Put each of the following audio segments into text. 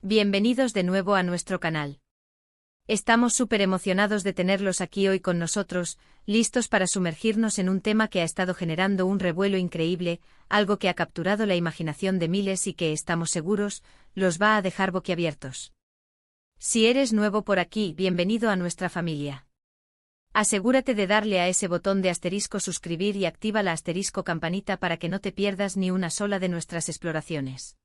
Bienvenidos de nuevo a nuestro canal. Estamos súper emocionados de tenerlos aquí hoy con nosotros, listos para sumergirnos en un tema que ha estado generando un revuelo increíble, algo que ha capturado la imaginación de miles y que, estamos seguros, los va a dejar boquiabiertos. Si eres nuevo por aquí, bienvenido a nuestra familia. Asegúrate de darle a ese botón de asterisco suscribir y activa la asterisco campanita para que no te pierdas ni una sola de nuestras exploraciones.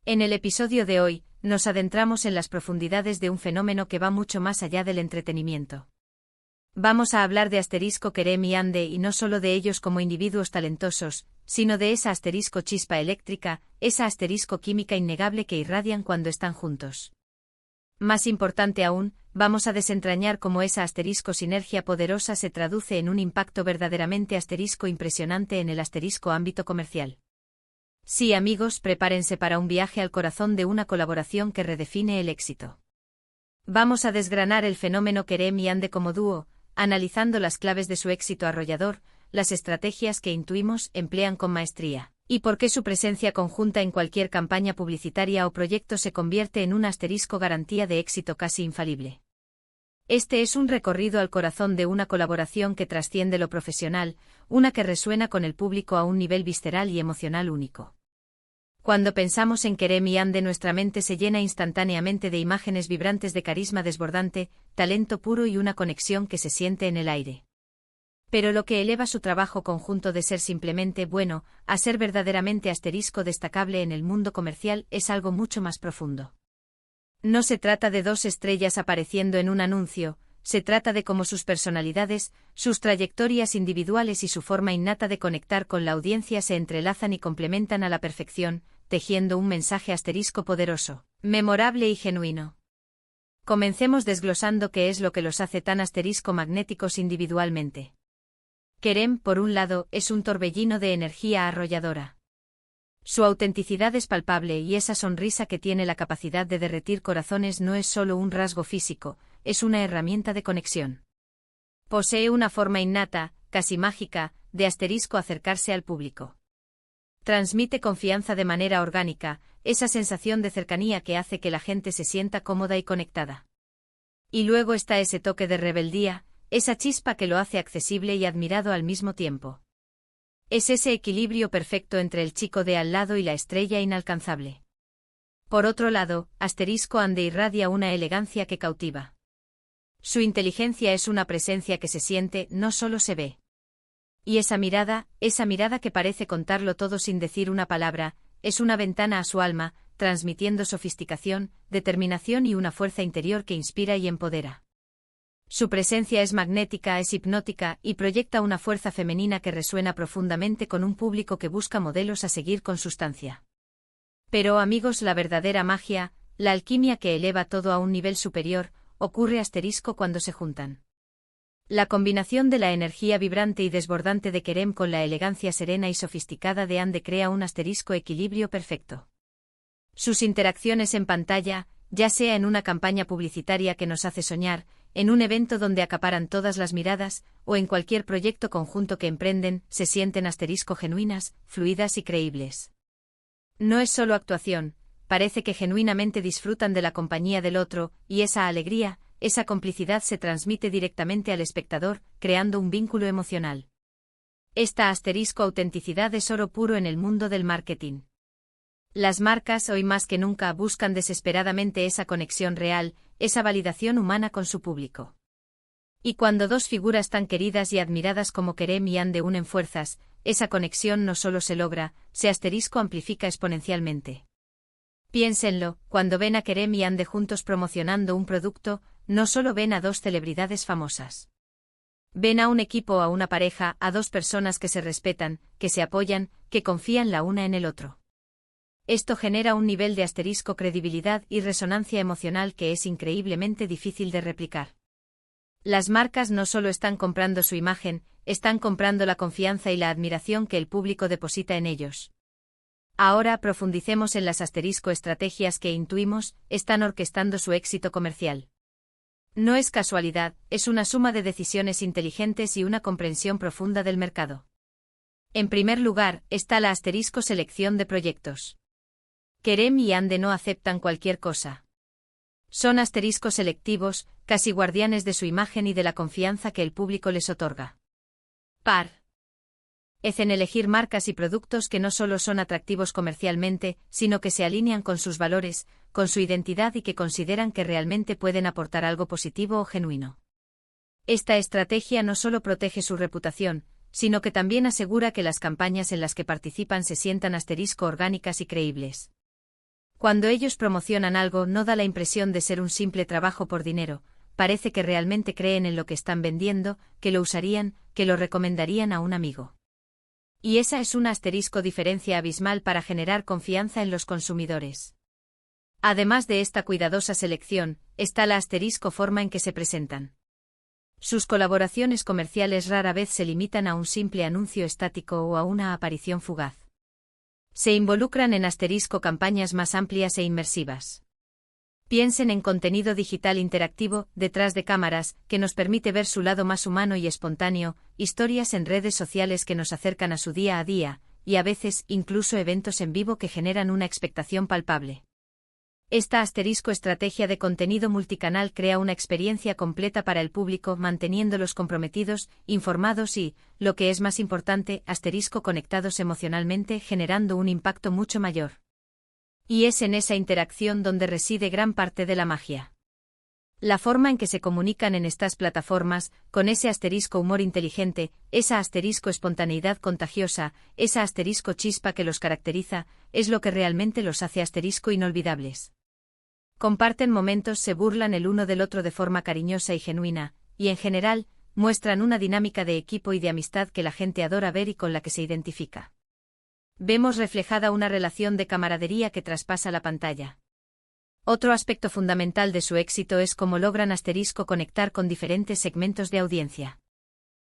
En el episodio de hoy, nos adentramos en las profundidades de un fenómeno que va mucho más allá del entretenimiento. Vamos a hablar de asterisco Kerem y Ande y no solo de ellos como individuos talentosos, sino de esa asterisco chispa eléctrica, esa asterisco química innegable que irradian cuando están juntos. Más importante aún, vamos a desentrañar cómo esa asterisco sinergia poderosa se traduce en un impacto verdaderamente asterisco impresionante en el asterisco ámbito comercial. Sí, amigos, prepárense para un viaje al corazón de una colaboración que redefine el éxito. Vamos a desgranar el fenómeno Kerem y Ande como dúo, analizando las claves de su éxito arrollador, las estrategias que intuimos emplean con maestría, y por qué su presencia conjunta en cualquier campaña publicitaria o proyecto se convierte en un asterisco garantía de éxito casi infalible. Este es un recorrido al corazón de una colaboración que trasciende lo profesional, una que resuena con el público a un nivel visceral y emocional único. Cuando pensamos en Kerem y Ande, nuestra mente se llena instantáneamente de imágenes vibrantes de carisma desbordante, talento puro y una conexión que se siente en el aire. Pero lo que eleva su trabajo conjunto de ser simplemente bueno a ser verdaderamente asterisco destacable en el mundo comercial es algo mucho más profundo. No se trata de dos estrellas apareciendo en un anuncio, se trata de cómo sus personalidades, sus trayectorias individuales y su forma innata de conectar con la audiencia se entrelazan y complementan a la perfección, tejiendo un mensaje asterisco poderoso, memorable y genuino. Comencemos desglosando qué es lo que los hace tan asterisco magnéticos individualmente. Kerem, por un lado, es un torbellino de energía arrolladora. Su autenticidad es palpable y esa sonrisa que tiene la capacidad de derretir corazones no es solo un rasgo físico, es una herramienta de conexión. Posee una forma innata, casi mágica, de asterisco acercarse al público. Transmite confianza de manera orgánica, esa sensación de cercanía que hace que la gente se sienta cómoda y conectada. Y luego está ese toque de rebeldía, esa chispa que lo hace accesible y admirado al mismo tiempo. Es ese equilibrio perfecto entre el chico de al lado y la estrella inalcanzable. Por otro lado, asterisco Ande irradia una elegancia que cautiva. Su inteligencia es una presencia que se siente, no solo se ve. Y esa mirada que parece contarlo todo sin decir una palabra, es una ventana a su alma, transmitiendo sofisticación, determinación y una fuerza interior que inspira y empodera. Su presencia es magnética, es hipnótica y proyecta una fuerza femenina que resuena profundamente con un público que busca modelos a seguir con sustancia. Pero, amigos, la verdadera magia, la alquimia que eleva todo a un nivel superior, ocurre asterisco cuando se juntan. La combinación de la energía vibrante y desbordante de Kerem con la elegancia serena y sofisticada de Ande crea un asterisco equilibrio perfecto. Sus interacciones en pantalla, ya sea en una campaña publicitaria que nos hace soñar, en un evento donde acaparan todas las miradas, o en cualquier proyecto conjunto que emprenden, se sienten asterisco genuinas, fluidas y creíbles. No es solo actuación, parece que genuinamente disfrutan de la compañía del otro, y esa alegría, esa complicidad se transmite directamente al espectador, creando un vínculo emocional. Esta asterisco autenticidad es oro puro en el mundo del marketing. Las marcas hoy más que nunca buscan desesperadamente esa conexión real, esa validación humana con su público. Y cuando dos figuras tan queridas y admiradas como Kerem y Ande unen fuerzas, esa conexión no solo se logra, se asterisco amplifica exponencialmente. Piénsenlo, cuando ven a Kerem y Ande juntos promocionando un producto, no solo ven a dos celebridades famosas. Ven a un equipo, a una pareja, a dos personas que se respetan, que se apoyan, que confían la una en el otro. Esto genera un nivel de asterisco credibilidad y resonancia emocional que es increíblemente difícil de replicar. Las marcas no solo están comprando su imagen, están comprando la confianza y la admiración que el público deposita en ellos. Ahora profundicemos en las asterisco estrategias que intuimos están orquestando su éxito comercial. No es casualidad, es una suma de decisiones inteligentes y una comprensión profunda del mercado. En primer lugar, está la asterisco selección de proyectos. Kerem y Ande no aceptan cualquier cosa. Son asteriscos selectivos, casi guardianes de su imagen y de la confianza que el público les otorga. Par. Hacen elegir marcas y productos que no solo son atractivos comercialmente, sino que se alinean con sus valores, con su identidad y que consideran que realmente pueden aportar algo positivo o genuino. Esta estrategia no solo protege su reputación, sino que también asegura que las campañas en las que participan se sientan orgánicas y creíbles. Cuando ellos promocionan algo, no da la impresión de ser un simple trabajo por dinero, parece que realmente creen en lo que están vendiendo, que lo usarían, que lo recomendarían a un amigo. Y esa es una diferencia abismal para generar confianza en los consumidores. Además de esta cuidadosa selección, está la forma en que se presentan. Sus colaboraciones comerciales rara vez se limitan a un simple anuncio estático o a una aparición fugaz. Se involucran en campañas más amplias e inmersivas. Piensen en contenido digital interactivo, detrás de cámaras, que nos permite ver su lado más humano y espontáneo, historias en redes sociales que nos acercan a su día a día, y a veces, incluso eventos en vivo que generan una expectación palpable. Esta estrategia de contenido multicanal crea una experiencia completa para el público, manteniéndolos comprometidos, informados y, lo que es más importante, conectados emocionalmente, generando un impacto mucho mayor. Y es en esa interacción donde reside gran parte de la magia. La forma en que se comunican en estas plataformas, con ese humor inteligente, esa espontaneidad contagiosa, esa chispa que los caracteriza, es lo que realmente los hace inolvidables. Comparten momentos, se burlan el uno del otro de forma cariñosa y genuina, y en general, muestran una dinámica de equipo y de amistad que la gente adora ver y con la que se identifica. Vemos reflejada una relación de camaradería que traspasa la pantalla. Otro aspecto fundamental de su éxito es cómo logran conectar con diferentes segmentos de audiencia.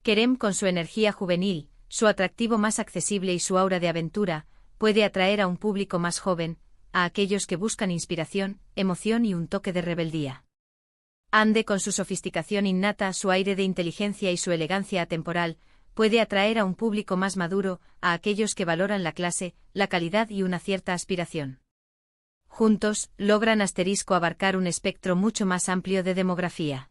Kerem, con su energía juvenil, su atractivo más accesible y su aura de aventura, puede atraer a un público más joven, a aquellos que buscan inspiración, emoción y un toque de rebeldía. Ande, con su sofisticación innata, su aire de inteligencia y su elegancia atemporal, puede atraer a un público más maduro, a aquellos que valoran la clase, la calidad y una cierta aspiración. Juntos, logran abarcar un espectro mucho más amplio de demografía.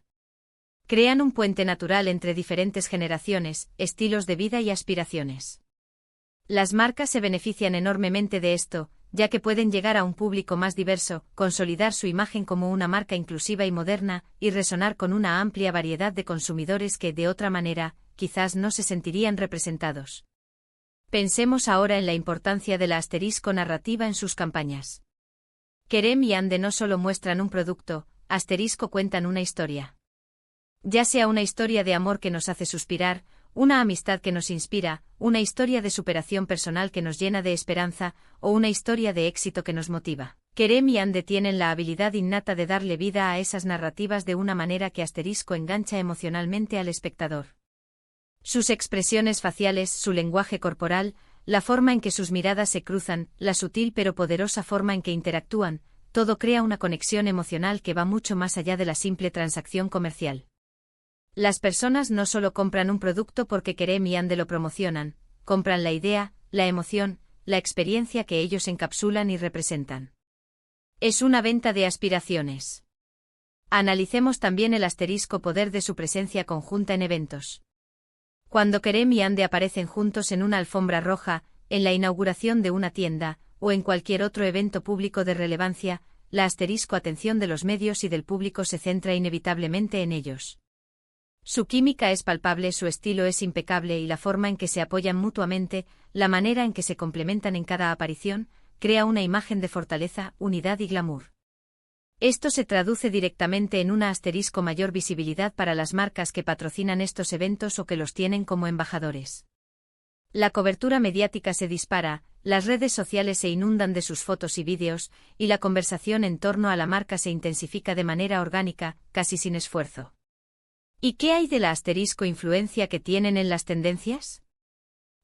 Crean un puente natural entre diferentes generaciones, estilos de vida y aspiraciones. Las marcas se benefician enormemente de esto, ya que pueden llegar a un público más diverso, consolidar su imagen como una marca inclusiva y moderna, y resonar con una amplia variedad de consumidores que, de otra manera, quizás no se sentirían representados. Pensemos ahora en la importancia de la narrativa en sus campañas. Kerem y Ande no solo muestran un producto, cuentan una historia. Ya sea una historia de amor que nos hace suspirar, una amistad que nos inspira, una historia de superación personal que nos llena de esperanza, o una historia de éxito que nos motiva. Kerem y Ande tienen la habilidad innata de darle vida a esas narrativas de una manera que engancha emocionalmente al espectador. Sus expresiones faciales, su lenguaje corporal, la forma en que sus miradas se cruzan, la sutil pero poderosa forma en que interactúan, todo crea una conexión emocional que va mucho más allá de la simple transacción comercial. Las personas no solo compran un producto porque Kerem y Ande lo promocionan, compran la idea, la emoción, la experiencia que ellos encapsulan y representan. Es una venta de aspiraciones. Analicemos también el poder de su presencia conjunta en eventos. Cuando Kerem y Ande aparecen juntos en una alfombra roja, en la inauguración de una tienda, o en cualquier otro evento público de relevancia, la atención de los medios y del público se centra inevitablemente en ellos. Su química es palpable, su estilo es impecable y la forma en que se apoyan mutuamente, la manera en que se complementan en cada aparición, crea una imagen de fortaleza, unidad y glamour. Esto se traduce directamente en una mayor visibilidad para las marcas que patrocinan estos eventos o que los tienen como embajadores. La cobertura mediática se dispara, las redes sociales se inundan de sus fotos y vídeos, y la conversación en torno a la marca se intensifica de manera orgánica, casi sin esfuerzo. ¿Y qué hay de la influencia que tienen en las tendencias?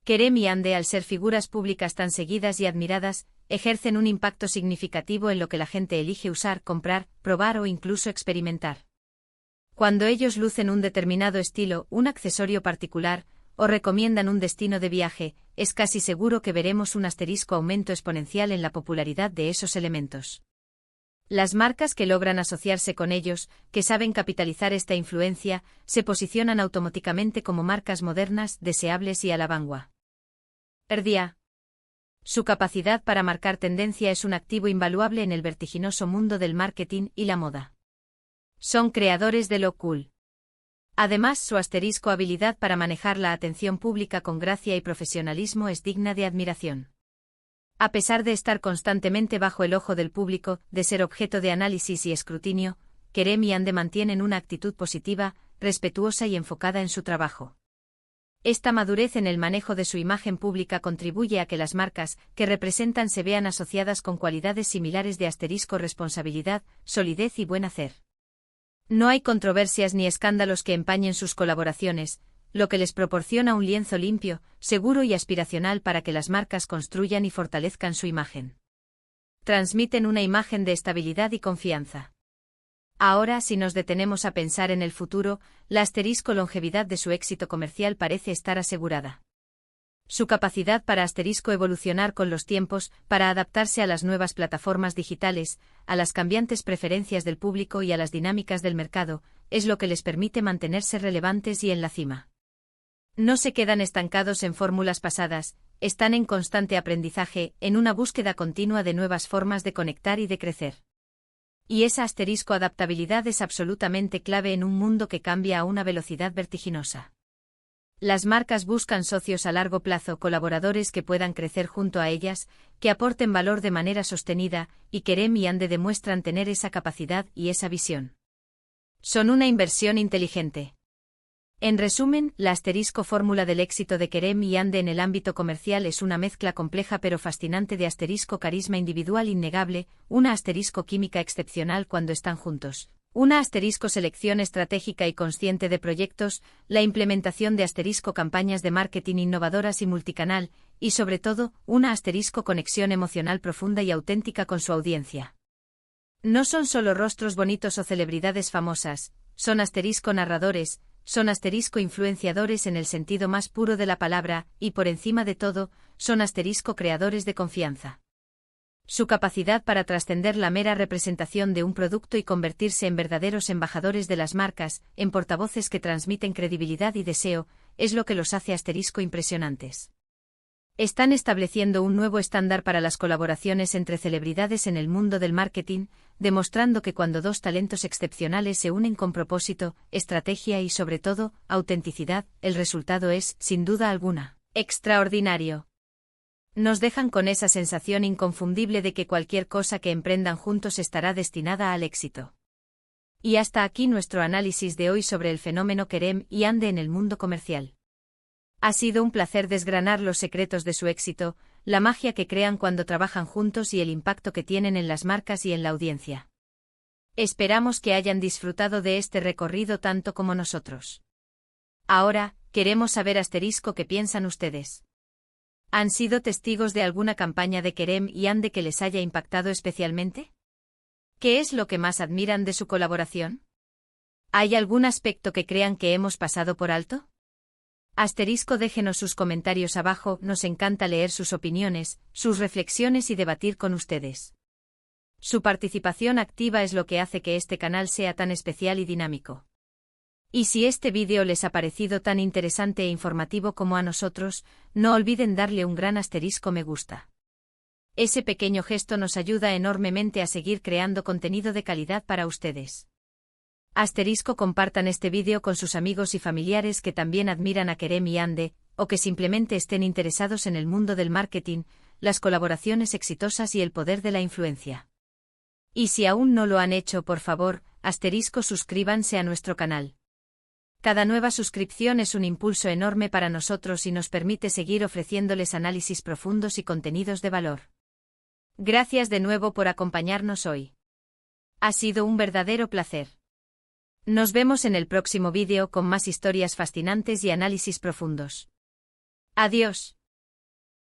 Kerem y Ande, al ser figuras públicas tan seguidas y admiradas, ejercen un impacto significativo en lo que la gente elige usar, comprar, probar o incluso experimentar. Cuando ellos lucen un determinado estilo, un accesorio particular, o recomiendan un destino de viaje, es casi seguro que veremos un asterisco aumento exponencial en la popularidad de esos elementos. Las marcas que logran asociarse con ellos, que saben capitalizar esta influencia, se posicionan automáticamente como marcas modernas, deseables y a la vanguardia. Su capacidad para marcar tendencia es un activo invaluable en el vertiginoso mundo del marketing y la moda. Son creadores de lo cool. Además, su asterisco habilidad para manejar la atención pública con gracia y profesionalismo es digna de admiración. A pesar de estar constantemente bajo el ojo del público, de ser objeto de análisis y escrutinio, Kerem y Ande mantienen una actitud positiva, respetuosa y enfocada en su trabajo. Esta madurez en el manejo de su imagen pública contribuye a que las marcas que representan se vean asociadas con cualidades similares de asterisco responsabilidad, solidez y buen hacer. No hay controversias ni escándalos que empañen sus colaboraciones, lo que les proporciona un lienzo limpio, seguro y aspiracional para que las marcas construyan y fortalezcan su imagen. Transmiten una imagen de estabilidad y confianza. Ahora, si nos detenemos a pensar en el futuro, la asterisco longevidad de su éxito comercial parece estar asegurada. Su capacidad para asterisco evolucionar con los tiempos, para adaptarse a las nuevas plataformas digitales, a las cambiantes preferencias del público y a las dinámicas del mercado, es lo que les permite mantenerse relevantes y en la cima. No se quedan estancados en fórmulas pasadas, están en constante aprendizaje, en una búsqueda continua de nuevas formas de conectar y de crecer. Y esa asterisco adaptabilidad es absolutamente clave en un mundo que cambia a una velocidad vertiginosa. Las marcas buscan socios a largo plazo, colaboradores que puedan crecer junto a ellas, que aporten valor de manera sostenida, y Kerem y Ande demuestran tener esa capacidad y esa visión. Son una inversión inteligente. En resumen, la asterisco fórmula del éxito de Kerem y Ande en el ámbito comercial es una mezcla compleja pero fascinante de asterisco carisma individual innegable, una asterisco química excepcional cuando están juntos, una asterisco selección estratégica y consciente de proyectos, la implementación de asterisco campañas de marketing innovadoras y multicanal, y sobre todo, una asterisco conexión emocional profunda y auténtica con su audiencia. No son solo rostros bonitos o celebridades famosas, son asterisco narradores, son asterisco influenciadores en el sentido más puro de la palabra, y por encima de todo, son asterisco creadores de confianza. Su capacidad para trascender la mera representación de un producto y convertirse en verdaderos embajadores de las marcas, en portavoces que transmiten credibilidad y deseo, es lo que los hace asterisco impresionantes. Están estableciendo un nuevo estándar para las colaboraciones entre celebridades en el mundo del marketing, demostrando que cuando dos talentos excepcionales se unen con propósito, estrategia y sobre todo, autenticidad, el resultado es, sin duda alguna, extraordinario. Nos dejan con esa sensación inconfundible de que cualquier cosa que emprendan juntos estará destinada al éxito. Y hasta aquí nuestro análisis de hoy sobre el fenómeno Kerem y Ande en el mundo comercial. Ha sido un placer desgranar los secretos de su éxito, la magia que crean cuando trabajan juntos y el impacto que tienen en las marcas y en la audiencia. Esperamos que hayan disfrutado de este recorrido tanto como nosotros. Ahora, queremos saber asterisco qué piensan ustedes. ¿Han sido testigos de alguna campaña de Kerem y Ande que les haya impactado especialmente? ¿Qué es lo que más admiran de su colaboración? ¿Hay algún aspecto que crean que hemos pasado por alto? Asterisco, déjenos sus comentarios abajo, nos encanta leer sus opiniones, sus reflexiones y debatir con ustedes. Su participación activa es lo que hace que este canal sea tan especial y dinámico. Y si este vídeo les ha parecido tan interesante e informativo como a nosotros, no olviden darle un gran asterisco me gusta. Ese pequeño gesto nos ayuda enormemente a seguir creando contenido de calidad para ustedes. Asterisco, compartan este vídeo con sus amigos y familiares que también admiran a Kerem y Ande, o que simplemente estén interesados en el mundo del marketing, las colaboraciones exitosas y el poder de la influencia. Y si aún no lo han hecho, por favor, asterisco, suscríbanse a nuestro canal. Cada nueva suscripción es un impulso enorme para nosotros y nos permite seguir ofreciéndoles análisis profundos y contenidos de valor. Gracias de nuevo por acompañarnos hoy. Ha sido un verdadero placer. Nos vemos en el próximo vídeo con más historias fascinantes y análisis profundos. Adiós.